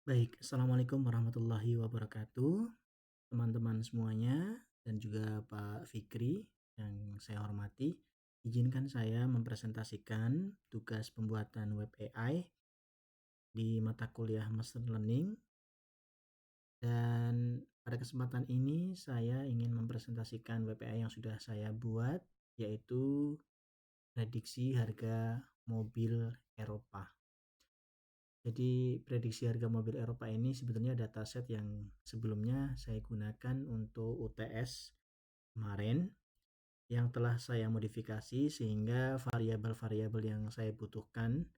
Baik, Assalamualaikum warahmatullahi wabarakatuh, teman-teman semuanya, dan juga Pak Fikri yang saya hormati. Izinkan saya mempresentasikan tugas pembuatan web AI di mata kuliah Master Learning. Dan pada kesempatan ini saya ingin mempresentasikan web AI yang sudah saya buat, yaitu prediksi harga mobil Eropa. Jadi prediksi harga mobil Eropa ini sebetulnya dataset yang sebelumnya saya gunakan untuk UTS kemarin, yang telah saya modifikasi sehingga variabel-variabel yang saya butuhkan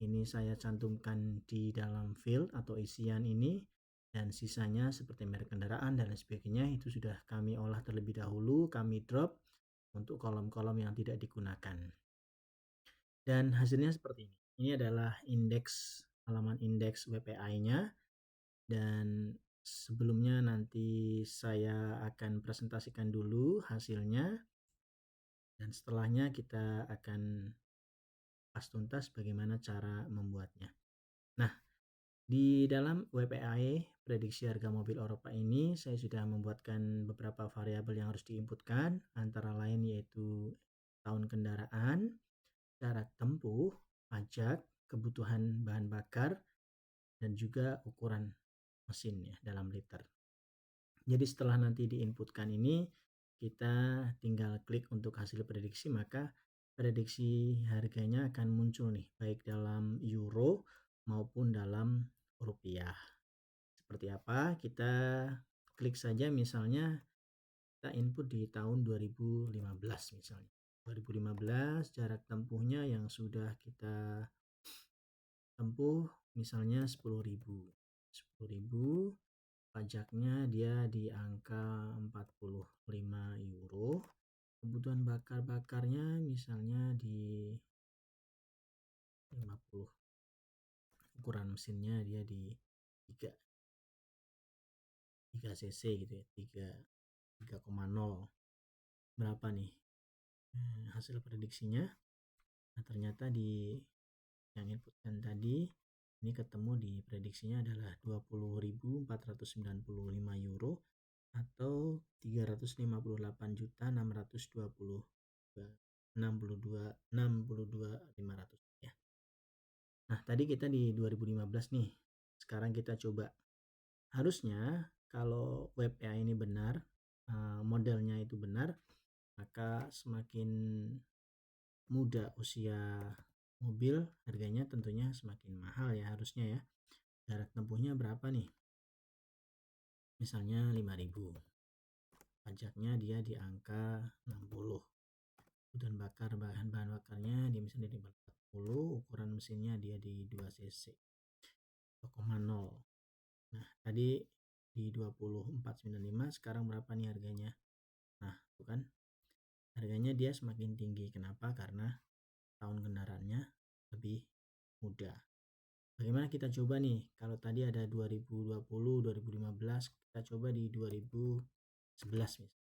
ini saya cantumkan di dalam field atau isian ini, dan sisanya seperti merek kendaraan dan lain sebagainya itu sudah kami olah terlebih dahulu, kami drop untuk kolom-kolom yang tidak digunakan. Dan hasilnya seperti ini. Ini adalah halaman indeks WPI-nya, dan sebelumnya nanti saya akan presentasikan dulu hasilnya, dan setelahnya kita akan bahas tuntas bagaimana cara membuatnya. Nah, di dalam WPI prediksi harga mobil Eropa ini saya sudah membuatkan beberapa variabel yang harus diinputkan, antara lain yaitu tahun kendaraan, jarak tempuh, pajak, kebutuhan bahan bakar, dan juga ukuran mesin ya dalam liter. Jadi setelah nanti diinputkan ini, kita tinggal klik untuk hasil prediksi, maka prediksi harganya akan muncul nih, baik dalam euro maupun dalam rupiah. Seperti apa? Kita klik saja, misalnya kita input di tahun 2015 misalnya. 2015 jarak tempuhnya yang sudah kita tempuh misalnya 10.000. 10.000, pajaknya dia di angka 45 euro. Kebutuhan bakarnya misalnya di 50. Ukuran mesinnya dia di 3 cc gitu ya, 3,0. Berapa nih hasil prediksinya? Nah, ternyata di yang inputkan tadi ini ketemu di prediksinya adalah 20.495 euro atau 358.662.500 ya. Nah, tadi kita di 2015 nih. Sekarang kita coba. Harusnya kalau web AI ini benar, modelnya itu benar, maka semakin muda usia mobil, harganya tentunya semakin mahal ya harusnya ya. Jarak tempuhnya berapa nih? Misalnya 5.000. Pajaknya dia di angka 60. Kebutuhan bakar bahan bakarnya dia misalnya di 40, ukuran mesinnya dia di 2 cc 2,0. Nah, tadi di 24.95, sekarang berapa nih harganya? Nah, itu kan harganya dia semakin tinggi. Kenapa? Karena tahun kendaraannya lebih muda. Bagaimana kita coba nih? Kalau tadi ada 2020, 2015, kita coba di 2011 misalnya.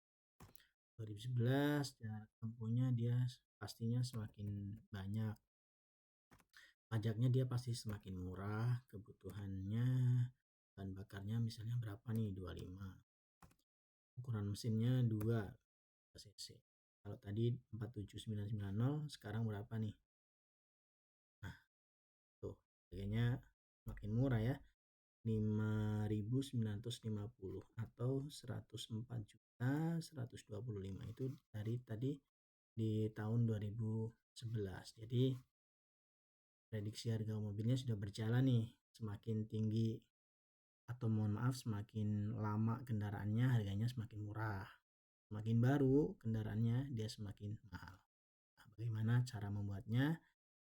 2011 jarak tempuhnya dia pastinya semakin banyak. Pajaknya dia pasti semakin murah, kebutuhannya bahan bakarnya misalnya berapa nih? 25. Ukuran mesinnya 2 cc. Kalau tadi 47990, sekarang berapa nih? Nah, tuh harganya makin murah ya. 5.950 atau 104.125 itu dari tadi di tahun 2011. Jadi prediksi harga mobilnya sudah berjalan nih, semakin tinggi atau mohon maaf semakin lama kendaraannya harganya semakin murah, semakin baru kendaraannya dia semakin mahal. Nah, bagaimana cara membuatnya?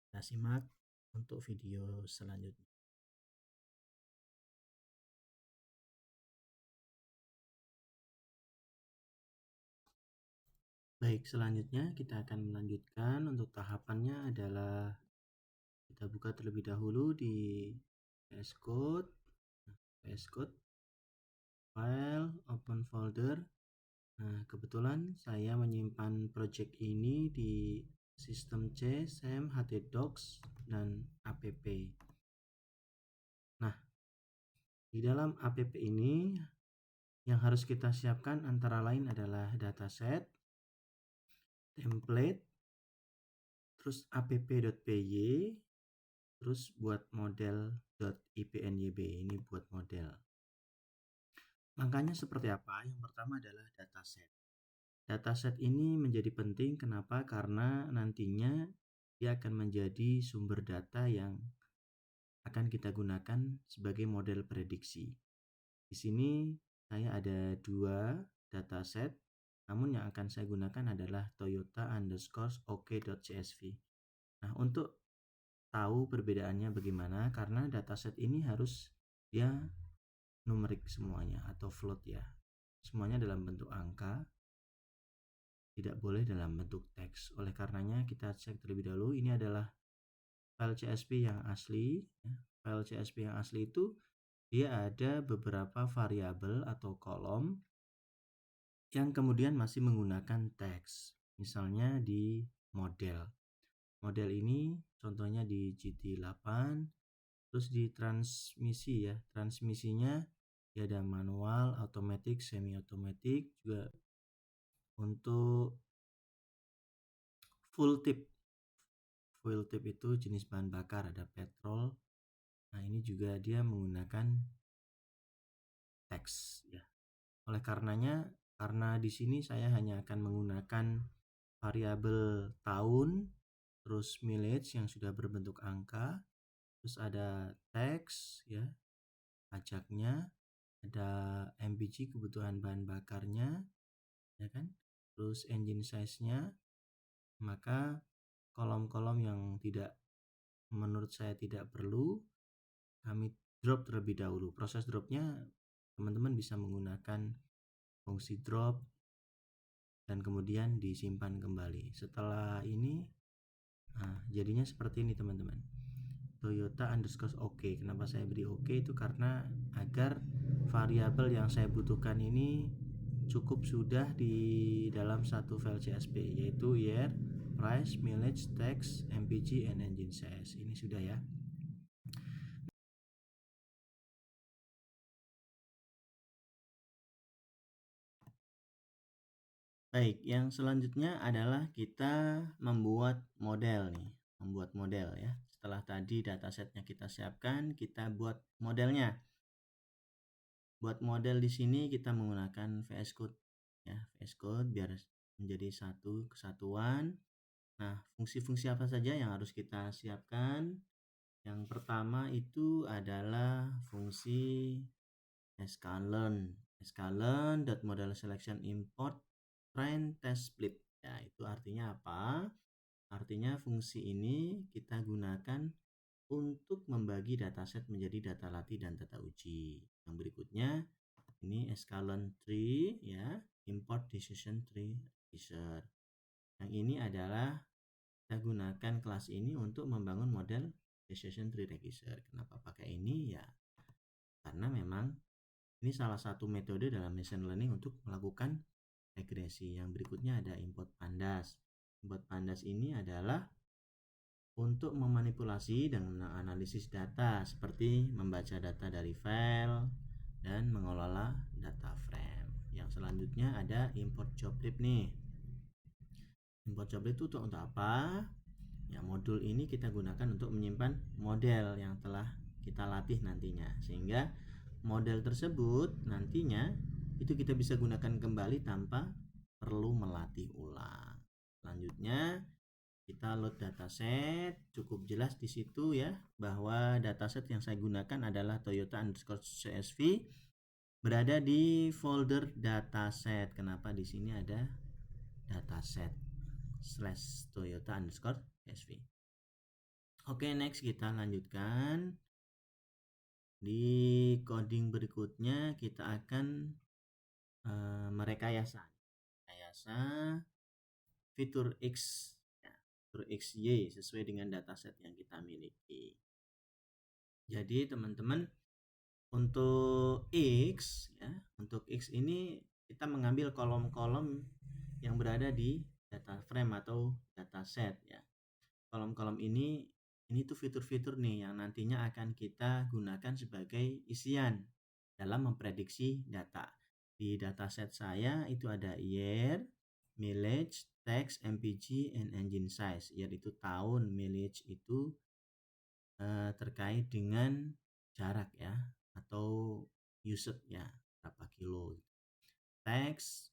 Kita simak untuk video selanjutnya. Baik, selanjutnya kita akan melanjutkan. Untuk tahapannya adalah kita buka terlebih dahulu di VS Code, file, open folder. Nah, kebetulan saya menyimpan project ini di sistem C, SAM, htdocs, dan app. Nah, Di dalam app ini yang harus kita siapkan antara lain adalah dataset, template, terus app.py, terus buat model.ipnyb, ini buat model. Langkahnya seperti apa? Yang pertama adalah dataset. Dataset ini menjadi penting, kenapa? Karena nantinya dia akan menjadi sumber data yang akan kita gunakan sebagai model prediksi. Di sini saya ada 2 dataset, namun yang akan saya gunakan adalah Toyota_OK.csv. Nah, untuk tahu perbedaannya bagaimana, karena dataset ini harus dia numerik semuanya atau float ya. Semuanya dalam bentuk angka, tidak boleh dalam bentuk teks. Oleh karenanya kita cek terlebih dahulu, ini adalah file CSV yang asli. File CSV yang asli itu dia ada beberapa variabel atau kolom yang kemudian masih menggunakan teks. Misalnya di model. Model ini contohnya di GT8, terus di transmisi ya. Transmisinya dia ada manual, automatic, semi automatic, juga untuk full tip. Full tip itu jenis bahan bakar, ada petrol. Nah, ini juga dia menggunakan teks ya. Oleh karenanya, karena di sini saya hanya akan menggunakan variabel tahun, terus mileage yang sudah berbentuk angka, terus ada teks ya, pajaknya, ada MPG kebutuhan bahan bakarnya, ya kan? Terus engine size-nya, maka kolom-kolom yang tidak menurut saya tidak perlu kami drop terlebih dahulu. Proses dropnya teman-teman bisa menggunakan fungsi drop dan kemudian disimpan kembali. Setelah ini jadinya seperti ini teman-teman. Toyota_OK. Kenapa saya beri OK itu karena agar variabel yang saya butuhkan ini cukup sudah di dalam satu file CSV, yaitu year, price, mileage, tax, MPG, and engine size. Ini sudah ya. Baik, yang selanjutnya adalah kita membuat model nih. Membuat model ya. Setelah tadi datasetnya kita siapkan, kita buat modelnya. Buat model di sini kita menggunakan VS Code ya, VS Code biar menjadi satu kesatuan. Nah, fungsi-fungsi apa saja yang harus kita siapkan? Yang pertama itu adalah fungsi sklearn. Sklearn.model selection import train test split. Ya, itu artinya apa? Artinya fungsi ini kita gunakan untuk membagi dataset menjadi data latih dan data uji. Yang berikutnya ini sklearn tree ya, import decision tree register. Yang ini adalah kita gunakan kelas ini untuk membangun model decision tree register. Kenapa pakai ini ya? Karena memang ini salah satu metode dalam machine learning untuk melakukan regresi. Yang berikutnya ada import pandas. Import pandas ini adalah untuk memanipulasi dan menganalisis data, seperti membaca data dari file dan mengelola data frame. Yang selanjutnya ada import joblib nih. Import joblib itu untuk apa? Ya, modul ini kita gunakan untuk menyimpan model yang telah kita latih nantinya, sehingga model tersebut nantinya itu kita bisa gunakan kembali tanpa perlu melatih ulang. Selanjutnya kita load dataset. Cukup jelas di situ ya, bahwa dataset yang saya gunakan adalah Toyota_CSV, berada di folder dataset. Kenapa di sini ada dataset /Toyota_CSV. Oke, next kita lanjutkan. Di coding berikutnya kita akan merekayasa fitur X ya, fitur XY sesuai dengan dataset yang kita miliki. Jadi teman-teman, untuk X ya, untuk X ini kita mengambil kolom-kolom yang berada di data frame atau dataset ya. Kolom-kolom ini tuh fitur-fitur nih yang nantinya akan kita gunakan sebagai isian dalam memprediksi data. Di dataset saya itu ada year, mileage, text, MPG, and engine size. Year itu tahun, mileage itu terkait dengan jarak ya, atau usage ya, berapa kilo. Text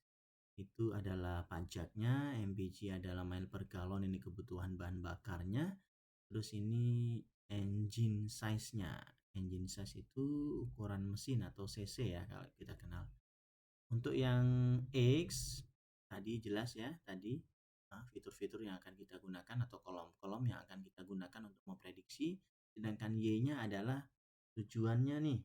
itu adalah pajaknya, MPG adalah mile per galon, ini kebutuhan bahan bakarnya. Terus ini engine size-nya. Engine size itu ukuran mesin atau cc ya kalau kita kenal. Untuk yang X tadi jelas ya, tadi fitur-fitur yang akan kita gunakan atau kolom-kolom yang akan kita gunakan untuk memprediksi. Sedangkan Y-nya adalah tujuannya nih.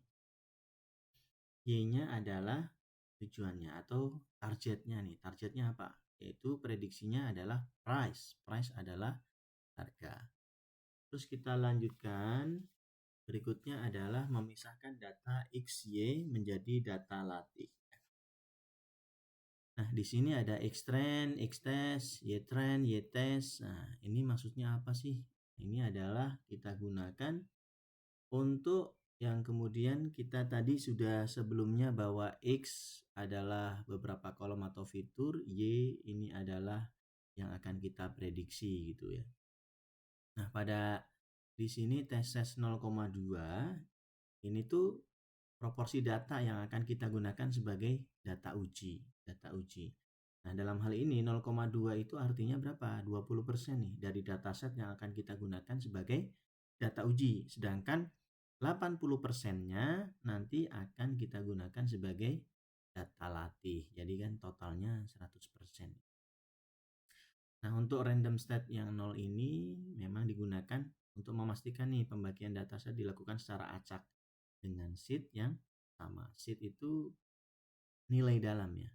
Y-nya adalah tujuannya atau targetnya nih. Targetnya apa? Yaitu prediksinya adalah price. Price adalah harga. Terus kita lanjutkan. Berikutnya adalah memisahkan data XY menjadi data latih. Nah, di sini ada X-trend, X-test, Y-trend, Y-test. Nah, ini maksudnya apa sih? Ini adalah kita gunakan untuk yang kemudian kita tadi sudah sebelumnya bahwa X adalah beberapa kolom atau fitur, Y ini adalah yang akan kita prediksi gitu ya. Nah, pada di sini tes 0,2 ini tuh proporsi data yang akan kita gunakan sebagai data uji. Nah, dalam hal ini 0,2 itu artinya berapa? 20% nih dari dataset yang akan kita gunakan sebagai data uji. Sedangkan 80%-nya nanti akan kita gunakan sebagai data latih. Jadi kan totalnya 100%. Nah, untuk random state yang 0 ini memang digunakan untuk memastikan nih pembagian dataset dilakukan secara acak dengan seed yang sama. Seed itu nilai dalam ya.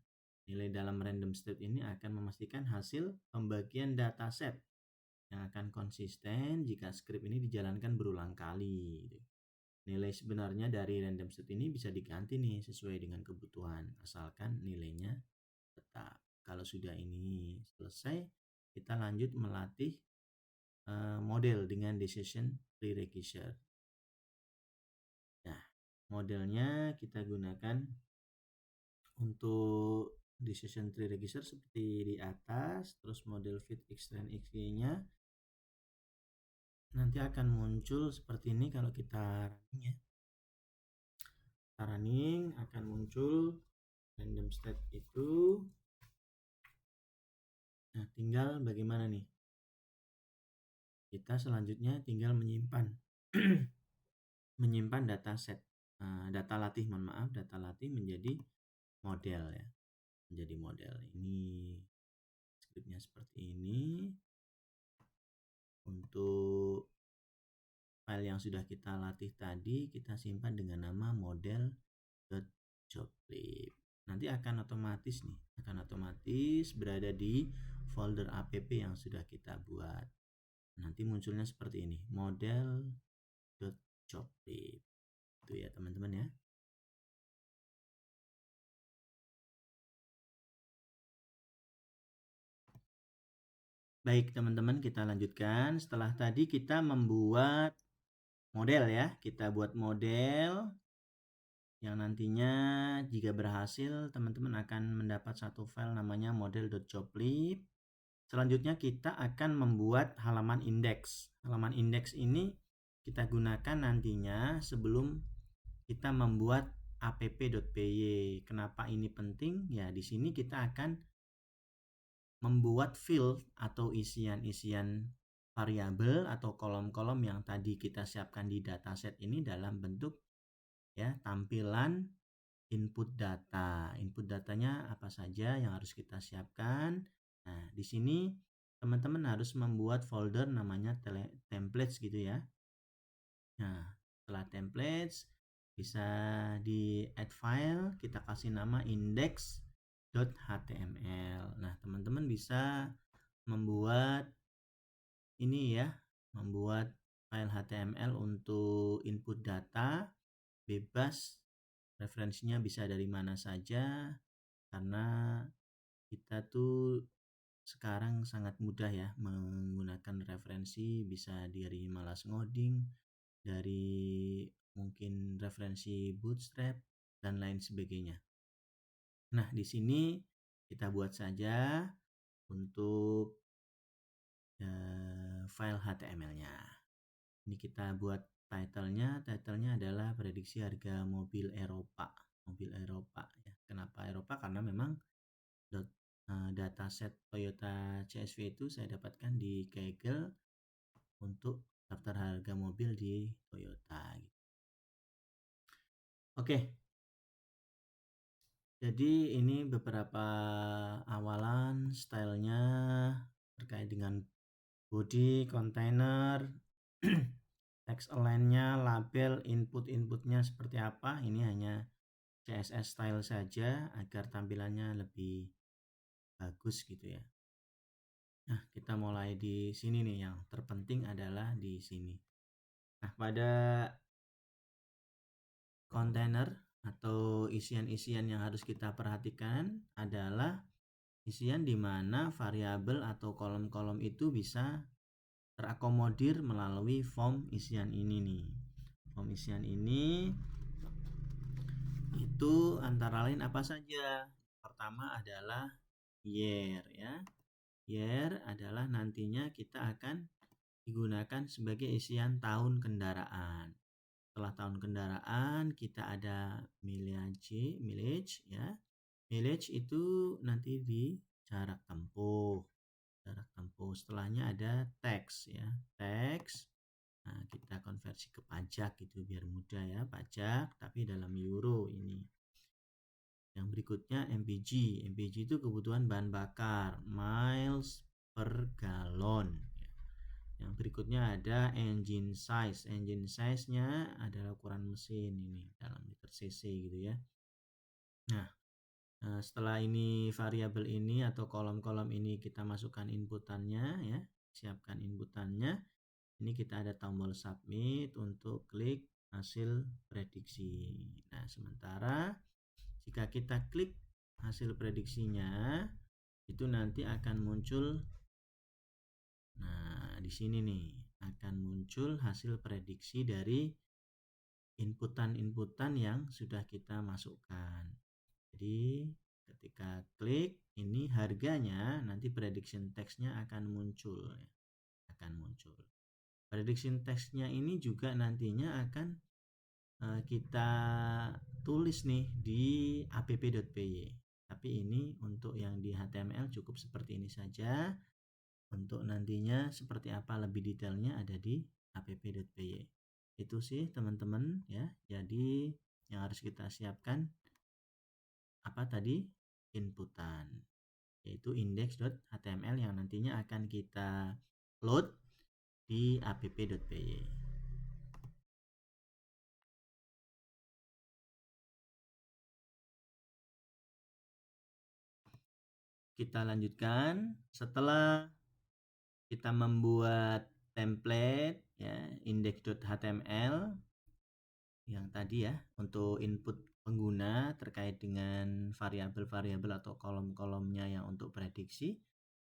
Nilai dalam random state ini akan memastikan hasil pembagian dataset yang akan konsisten jika script ini dijalankan berulang kali. Nilai sebenarnya dari random state ini bisa diganti nih sesuai dengan kebutuhan, asalkan nilainya tetap. Kalau sudah ini selesai, kita lanjut melatih model dengan decision prerequisite. Nah, modelnya kita gunakan untuk decision tree register seperti di atas. Terus model fit x dan xy-nya nanti akan muncul seperti ini kalau kita running ya. Kita running akan muncul random state itu. Nah, tinggal bagaimana nih? Kita selanjutnya tinggal menyimpan menyimpan dataset, data latih menjadi model ya, menjadi model. Ini scriptnya seperti ini. Untuk file yang sudah kita latih tadi kita simpan dengan nama model.joblib. Nanti akan otomatis berada di folder app yang sudah kita buat. Nanti munculnya seperti ini, model.joblib. Itu ya teman-teman ya. Baik teman-teman, kita lanjutkan. Setelah tadi kita membuat model ya, kita buat model yang nantinya jika berhasil teman-teman akan mendapat satu file namanya model.joblib. Selanjutnya kita akan membuat halaman indeks. Halaman indeks ini kita gunakan nantinya sebelum kita membuat app.py. Kenapa ini penting? Ya, di sini kita akan membuat field atau isian-isian variabel atau kolom-kolom yang tadi kita siapkan di dataset ini dalam bentuk ya tampilan input data. Input datanya apa saja yang harus kita siapkan. Nah, di sini teman-teman harus membuat folder namanya templates gitu ya. Nah, setelah templates bisa di add file, kita kasih nama index.html. Nah, teman-teman bisa membuat ini ya, membuat file HTML untuk input data bebas. Referensinya bisa dari mana saja karena kita tuh sekarang sangat mudah ya menggunakan referensi, bisa dari malas ngoding, dari mungkin referensi Bootstrap, dan lain sebagainya. Nah, di sini kita buat saja untuk file HTML-nya. Ini kita buat title-nya adalah prediksi harga mobil Eropa ya. Kenapa Eropa? Karena memang dataset Toyota CSV itu saya dapatkan di Kaggle untuk daftar harga mobil di Toyota gitu. Oke. Jadi ini beberapa awalan stylenya terkait dengan body, container, text align-nya, label, input-inputnya seperti apa. Ini hanya CSS style saja agar tampilannya lebih bagus gitu ya. Nah, kita mulai di sini nih, yang terpenting adalah di sini. Nah, pada kontainer atau isian-isian yang harus kita perhatikan adalah isian di mana variabel atau kolom-kolom itu bisa terakomodir melalui form isian ini nih. Form isian ini itu antara lain apa saja? Pertama adalah year ya. Year adalah nantinya kita akan digunakan sebagai isian tahun kendaraan. Setelah tahun kendaraan kita ada mileage ya. Mileage itu nanti di jarak tempuh. Setelahnya ada tax ya. Tax. Nah, kita konversi ke pajak gitu biar mudah ya, pajak tapi dalam euro ini. Yang berikutnya MPG. MPG itu kebutuhan bahan bakar, miles per gallon. Yang berikutnya ada engine size. Engine size-nya adalah ukuran mesin ini dalam liter cc gitu ya. Nah, setelah ini variabel ini atau kolom-kolom ini kita masukkan inputannya ya, siapkan inputannya. Ini kita ada tombol submit untuk klik hasil prediksi. Nah, sementara jika kita klik hasil prediksinya, itu nanti akan muncul, nah di sini nih akan muncul hasil prediksi dari inputan-inputan yang sudah kita masukkan. Jadi ketika klik ini harganya, nanti prediction text-nya akan muncul ya. Prediction text-nya ini juga nantinya akan kita tulis nih di app.py. Tapi ini untuk yang di HTML cukup seperti ini saja. Untuk nantinya seperti apa lebih detailnya ada di app.py. Itu sih teman-teman ya. Jadi yang harus kita siapkan apa tadi? Inputan, yaitu index.html yang nantinya akan kita load di app.py. Kita lanjutkan. Setelah kita membuat template ya, index.html yang tadi ya, untuk input pengguna terkait dengan variabel-variabel atau kolom-kolomnya yang untuk prediksi,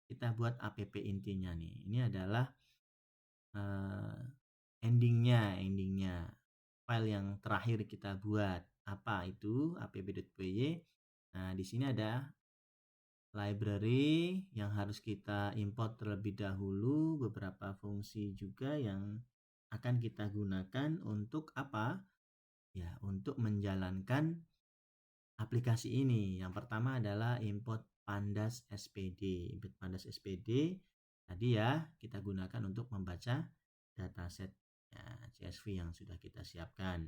kita buat app intinya nih. Ini adalah endingnya file yang terakhir kita buat. Apa itu app.py? Nah, di sini ada library yang harus kita import terlebih dahulu, beberapa fungsi juga yang akan kita gunakan untuk apa? Ya, untuk menjalankan aplikasi ini. Yang pertama adalah import pandas SPD. Import pandas SPD tadi ya kita gunakan untuk membaca dataset ya, CSV yang sudah kita siapkan.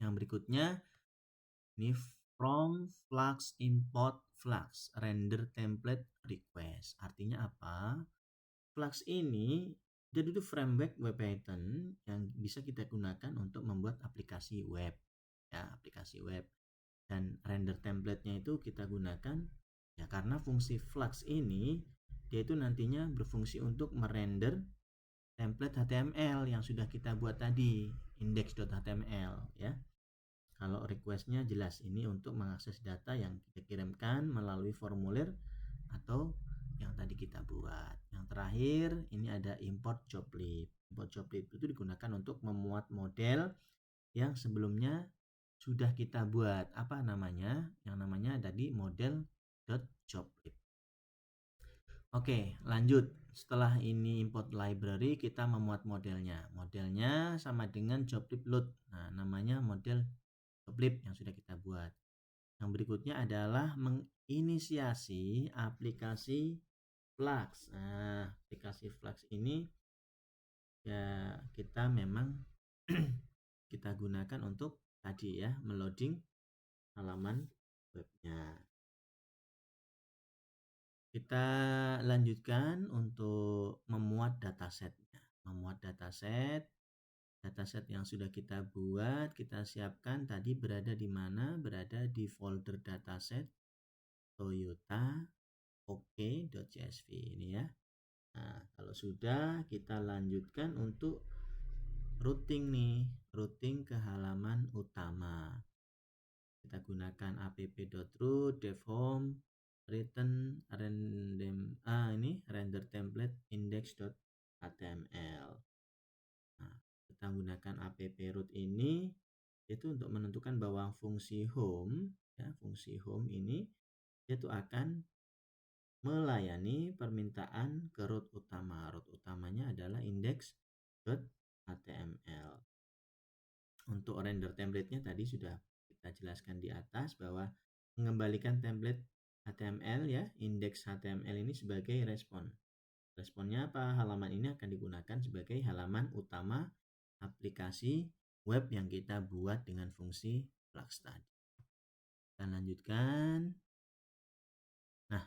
Yang berikutnya ini from Flux import Flux render template request. Artinya apa? Flux ini jadi itu framework web Python yang bisa kita gunakan untuk membuat aplikasi web. Ya, aplikasi web. Dan render template-nya itu kita gunakan ya karena fungsi Flux ini dia itu nantinya berfungsi untuk merender template HTML yang sudah kita buat tadi, index.html ya. Kalau request-nya jelas ini untuk mengakses data yang kita kirimkan melalui formulir atau yang tadi kita buat. Yang terakhir ini ada import joblib. Import joblib itu digunakan untuk memuat model yang sebelumnya sudah kita buat apa namanya? Yang namanya tadi model.joblib. Oke, lanjut. Setelah ini import library, kita memuat modelnya. Modelnya sama dengan joblib load. Nah, namanya model joblib yang sudah kita buat. Yang berikutnya adalah menginisiasi aplikasi Flux. Nah, aplikasi Flux ini ya kita memang kita gunakan untuk tadi ya, meloading halaman webnya. Kita lanjutkan untuk memuat datasetnya. Memuat dataset yang sudah kita buat, kita siapkan tadi berada di mana? Berada di folder dataset Toyota ok.csv ini ya. Nah, kalau sudah kita lanjutkan untuk routing nih, routing ke halaman utama. Kita gunakan app.root devhome return render template index.html. Nah, kita gunakan app root ini itu untuk menentukan bahwa fungsi home ya, fungsi home ini itu akan melayani permintaan ke root utama. Root utamanya adalah index.html. Untuk render template-nya tadi sudah kita jelaskan di atas bahwa mengembalikan template HTML ya, index HTML ini sebagai respon. Responnya apa? Halaman ini akan digunakan sebagai halaman utama aplikasi web yang kita buat dengan fungsi Flux tadi. Kita lanjutkan. Nah,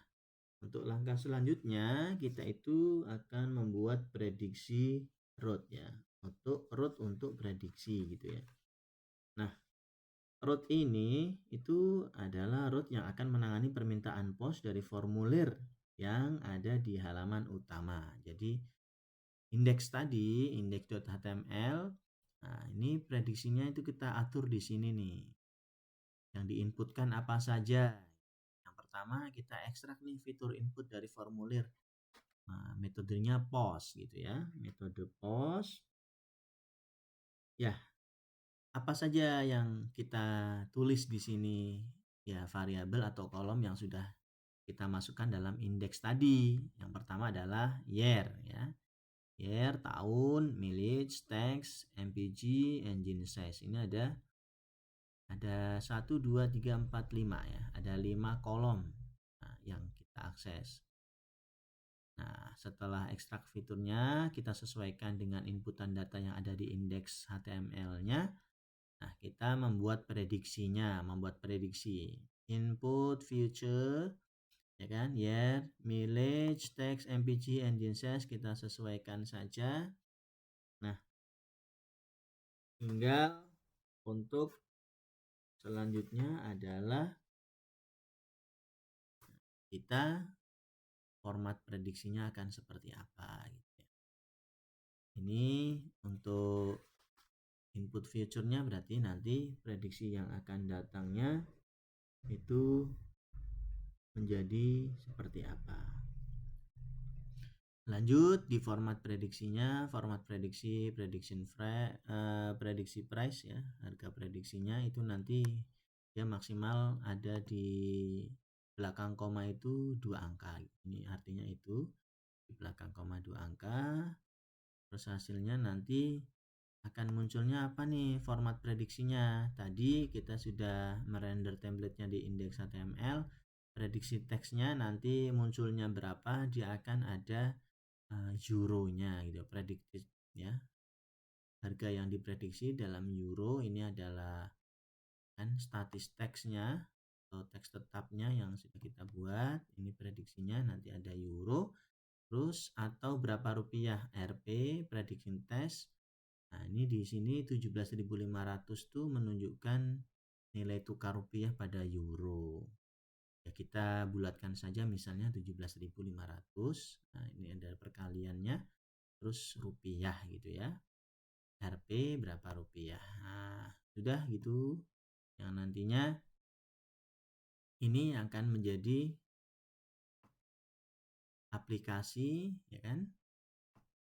untuk langkah selanjutnya kita itu akan membuat prediksi route ya. Untuk prediksi gitu ya. Nah, route ini itu adalah route yang akan menangani permintaan post dari formulir yang ada di halaman utama. Jadi indeks tadi, index.html, nah ini prediksinya itu kita atur di sini nih. Yang diinputkan apa saja. Yang pertama kita ekstrak nih fitur input dari formulir. Nah, metodenya post gitu ya. Metode post. Ya, apa saja yang kita tulis di sini? Ya, variabel atau kolom yang sudah kita masukkan dalam indeks tadi. Yang pertama adalah year ya. Year, tahun, mileage, text, mpg, engine size. Ini ada 1, 2, 3, 4, 5 ya. Ada 5 kolom yang kita akses. Nah, setelah ekstrak fiturnya, kita sesuaikan dengan inputan data yang ada di indeks HTML-nya. Nah, kita membuat prediksinya, membuat prediksi. Input future, ya kan, year, mileage, text, mpg, engine size, kita sesuaikan saja. Nah, tinggal untuk selanjutnya adalah kita format prediksinya akan seperti apa gitu ya. Ini untuk input future-nya berarti nanti prediksi yang akan datangnya itu menjadi seperti apa. Lanjut di format prediksinya, format prediksi prediksi price ya, harga prediksinya itu nanti dia maksimal ada di belakang koma itu 2 angka. Ini artinya itu di belakang koma 2 angka. Terus hasilnya nanti akan munculnya apa nih format prediksinya. Tadi kita sudah merender template-nya di index HTML. Prediksi teksnya nanti munculnya berapa, dia akan ada euronya gitu, prediksi ya. Harga yang diprediksi dalam euro ini adalah kan statis teksnya atau teks tetapnya yang sudah kita buat. Ini prediksinya nanti ada euro. Terus atau berapa rupiah RP prediction test. Nah, ini di sini 17.500 tuh menunjukkan nilai tukar rupiah pada euro. Ya, kita bulatkan saja misalnya 17.500. Nah, ini ada perkaliannya. Terus rupiah gitu ya. RP berapa rupiah. Nah, sudah gitu. Yang nantinya ini akan menjadi aplikasi ya kan.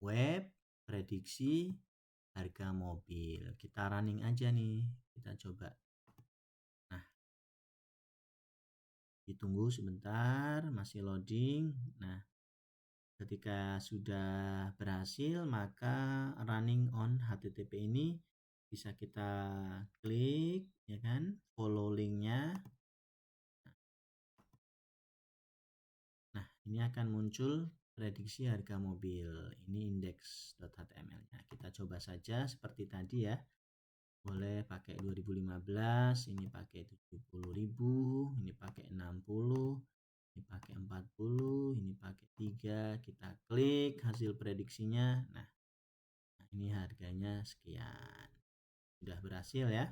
Web prediksi harga mobil. Kita running aja nih. Kita coba Ditunggu sebentar, masih loading. Nah, ketika sudah berhasil, maka running on HTTP ini bisa kita klik, ya kan, follow linknya. Nah, ini akan muncul prediksi harga mobil. Ini index.html-nya. Kita coba saja seperti tadi ya. Boleh pakai 2015, ini pakai 70.000, ini pakai 60, ini pakai 40, ini pakai 3. Kita klik hasil prediksinya. Nah, ini harganya sekian. Sudah berhasil ya.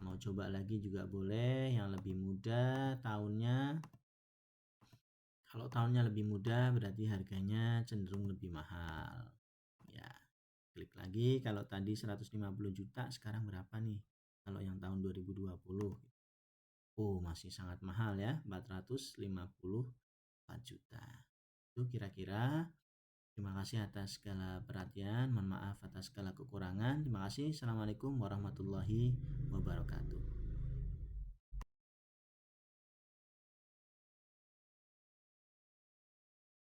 Mau coba lagi juga boleh, yang lebih mudah tahunnya. Kalau tahunnya lebih mudah berarti harganya cenderung lebih mahal. Ya, klik lagi. Kalau tadi 150 juta, sekarang berapa nih? Kalau yang tahun 2020. Oh, masih sangat mahal ya, 454 juta. Itu kira-kira. Terima kasih atas segala perhatian. Mohon maaf atas segala kekurangan. Terima kasih. Assalamualaikum warahmatullahi wabarakatuh.